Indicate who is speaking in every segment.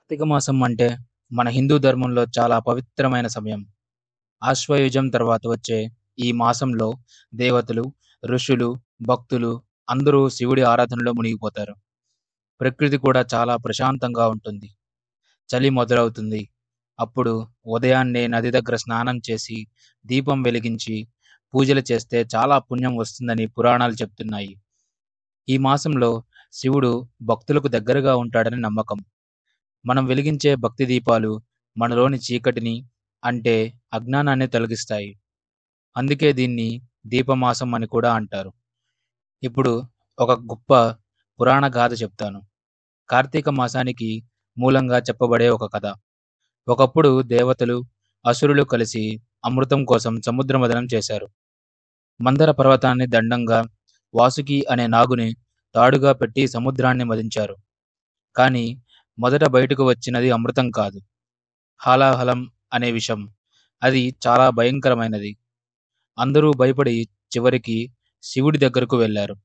Speaker 1: కార్తీక మాసం అంటే మన హిందూ ధర్మంలో చాలా పవిత్రమైన సమయం. ఆశ్వయుజం తర్వాత వచ్చే ఈ మాసంలో దేవతలు, ఋషులు, భక్తులు అందరూ శివుడి ఆరాధనలో మునిగిపోతారు. ప్రకృతి కూడా చాలా ప్రశాంతంగా ఉంటుంది. చలి మొదలవుతుంది. అప్పుడు ఉదయాన్నే నది దగ్గర స్నానం చేసి, దీపం వెలిగించి, పూజలు చేస్తే చాలా పుణ్యం వస్తుందని పురాణాలు చెప్తున్నాయి. ఈ మాసంలో శివుడు భక్తులకు దగ్గరగా ఉంటాడని నమ్మకం. మనం వెలిగించే భక్తి దీపాలు మనలోని చీకటిని అంటే అజ్ఞానాన్ని తొలగిస్తాయి. అందుకే దీన్ని దీపమాసం అని కూడా అంటారు. ఇప్పుడు ఒక గొప్ప పురాణ గాథ చెప్తాను. కార్తీక మాసానికి మూలంగా చెప్పబడే ఒక కథ. ఒకప్పుడు దేవతలు, అసురులు కలిసి అమృతం కోసం సముద్ర మథనం చేశారు. మందర పర్వతాన్ని దండంగా, వాసుకి అనే నాగుని తాడుగా పెట్టి సముద్రాన్ని మదించారు. కానీ మొదట బయటకు వచ్చినది అమృతం కాదు, హాలాహలం అనే విషం. అది చాలా భయంకరమైనది. అందరూ భయపడి చివరికి శివుడి దగ్గరకు వెళ్ళారు.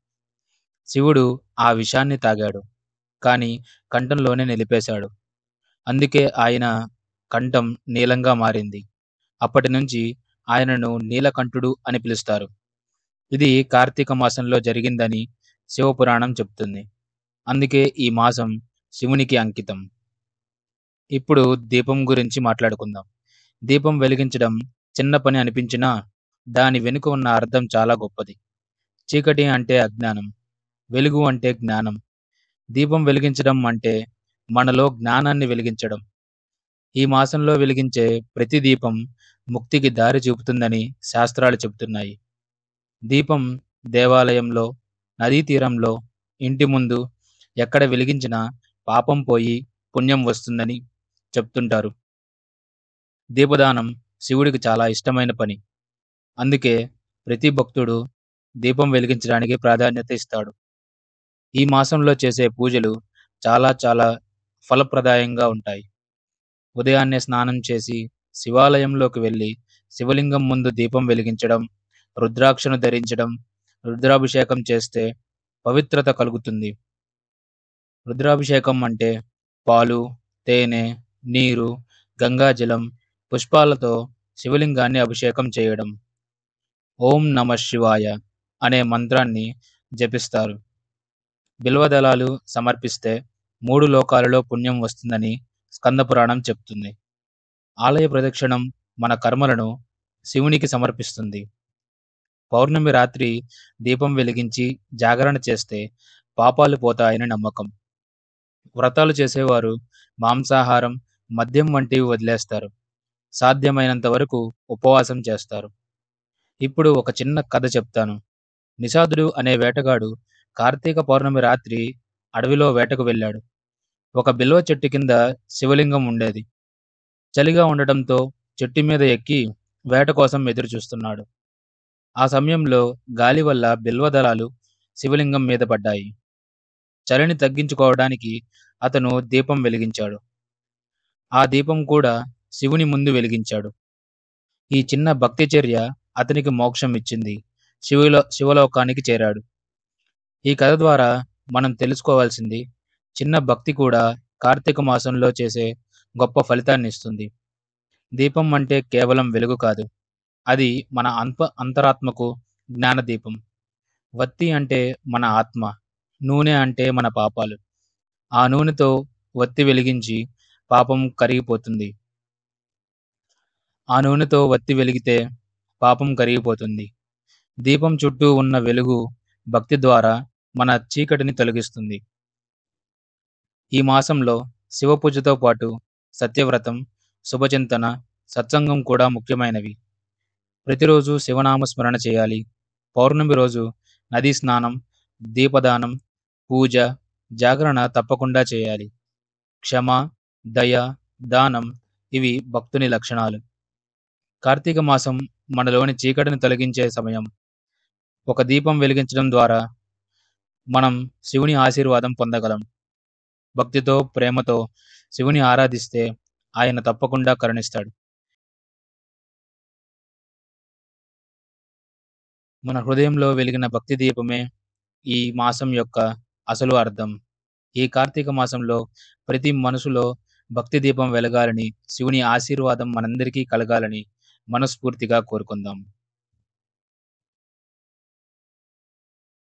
Speaker 1: శివుడు ఆ విషాన్ని తాగాడు. కానీ కంఠంలోనే నిలిపేశాడు. అందుకే ఆయన కంఠం నీలంగా మారింది. అప్పటి నుంచి ఆయనను నీలకంఠుడు అని పిలుస్తారు. ఇది కార్తీక మాసంలో జరిగిందని శివపురాణం చెప్తుంది. అందుకే ఈ మాసం శివునికి అంకితం. ఇప్పుడు దీపం గురించి మాట్లాడుకుందాం. దీపం వెలిగించడం చిన్న పని అనిపించినా దాని వెనుక ఉన్న అర్థం చాలా గొప్పది. చీకటి అంటే అజ్ఞానం, వెలుగు అంటే జ్ఞానం. దీపం వెలిగించడం అంటే మనలో జ్ఞానాన్ని వెలిగించడం. ఈ మాసంలో వెలిగించే ప్రతి దీపం ముక్తికి దారి చూపుతుందని శాస్త్రాలు చెబుతున్నాయి. దీపం దేవాలయంలో, నదీ తీరంలో, ఇంటి ముందు ఎక్కడ వెలిగించినా పాపం పోయి పుణ్యం వస్తుందని చెప్తుంటారు. దీపదానం శివుడికి చాలా ఇష్టమైన పని. అందుకే ప్రతి భక్తుడు దీపం వెలిగించడానికి ప్రాధాన్యత ఇస్తాడు. ఈ మాసంలో చేసే పూజలు చాలా ఫలప్రదాయంగా ఉంటాయి. ఉదయాన్నే స్నానం చేసి శివాలయంలోకి వెళ్ళి శివలింగం ముందు దీపం వెలిగించడం, రుద్రాక్షను ధరించడం, రుద్రాభిషేకం చేస్తే పవిత్రత కలుగుతుంది. రుద్రాభిషేకం అంటే పాలు, తేనె, నీరు, గంగాజలం, పుష్పాలతో శివలింగాన్ని అభిషేకం చేయడం. ఓం నమ శివాయ అనే మంత్రాన్ని జపిస్తారు. బిల్వదళాలు సమర్పిస్తే 3 లోకాలలో పుణ్యం వస్తుందని స్కందపురాణం చెప్తుంది. ఆలయ ప్రదక్షిణం మన కర్మలను శివునికి సమర్పిస్తుంది. పౌర్ణమి రాత్రి దీపం వెలిగించి జాగరణ చేస్తే పాపాలు పోతాయని నమ్మకం. వ్రతాలు చేసేవారు మాంసాహారం, మద్యం వంటివి వదిలేస్తారు. సాధ్యమైనంత వరకు ఉపవాసం చేస్తారు. ఇప్పుడు ఒక చిన్న కథ చెప్తాను. నిషాదుడు అనే వేటగాడు కార్తీక పౌర్ణమి రాత్రి అడవిలో వేటకు వెళ్ళాడు. ఒక బిల్వ చెట్టు కింద శివలింగం ఉండేది. చలిగా ఉండటంతో చెట్టు మీద ఎక్కి వేట కోసం ఎదురు చూస్తున్నాడు. ఆ సమయంలో గాలి వల్ల బిల్వదళాలు శివలింగం మీద పడ్డాయి. చలిని తగ్గించుకోవడానికి అతను దీపం వెలిగించాడు. ఆ దీపం కూడా శివుని ముందు వెలిగించాడు. ఈ చిన్న భక్తి చర్య అతనికి మోక్షం ఇచ్చింది. శివలోకానికి చేరాడు. ఈ కథ ద్వారా మనం తెలుసుకోవాల్సింది, చిన్న భక్తి కూడా కార్తీక మాసంలో చేసే గొప్ప ఫలితాన్ని ఇస్తుంది. దీపం అంటే కేవలం వెలుగు కాదు, అది మన అంతరాత్మకు జ్ఞానదీపం. వత్తి అంటే మన ఆత్మ, నూనె అంటే మన పాపాలు. ఆ నూనెతో వత్తి వెలిగించి పాపం కరిగిపోతుంది. ఆ నూనెతో వత్తి వెలిగితే పాపం కరిగిపోతుంది. దీపం చుట్టూ ఉన్న వెలుగు భక్తి ద్వారా మన చీకటిని తొలగిస్తుంది. ఈ మాసంలో శివపూజతో పాటు సత్యవ్రతం, శుభచింతన, సత్సంగం కూడా ముఖ్యమైనవి. ప్రతిరోజు శివనామ స్మరణ చేయాలి. పౌర్ణమి రోజు నదీ స్నానం, దీపదానం, పూజ, జాగరణ తప్పకుండా చేయాలి. క్షమ, దయ, దానం ఇవి భక్తుని లక్షణాలు. కార్తీక మాసం మనలోని చీకటిని తొలగించే సమయం. ఒక దీపం వెలిగించడం ద్వారా మనం శివుని ఆశీర్వాదం పొందగలం. భక్తితో, ప్రేమతో శివుని ఆరాధిస్తే ఆయన తప్పకుండా కరుణిస్తాడు. మన హృదయంలో వెలిగిన భక్తి దీపమే ఈ మాసం యొక్క అసలు అర్థం. ఈ కార్తీక మాసంలో ప్రతి మనసులో భక్తి దీపం వెలగాలని, శివుని ఆశీర్వాదం మనందరికీ కలగాలని మనస్ఫూర్తిగా కోరుకుందాం.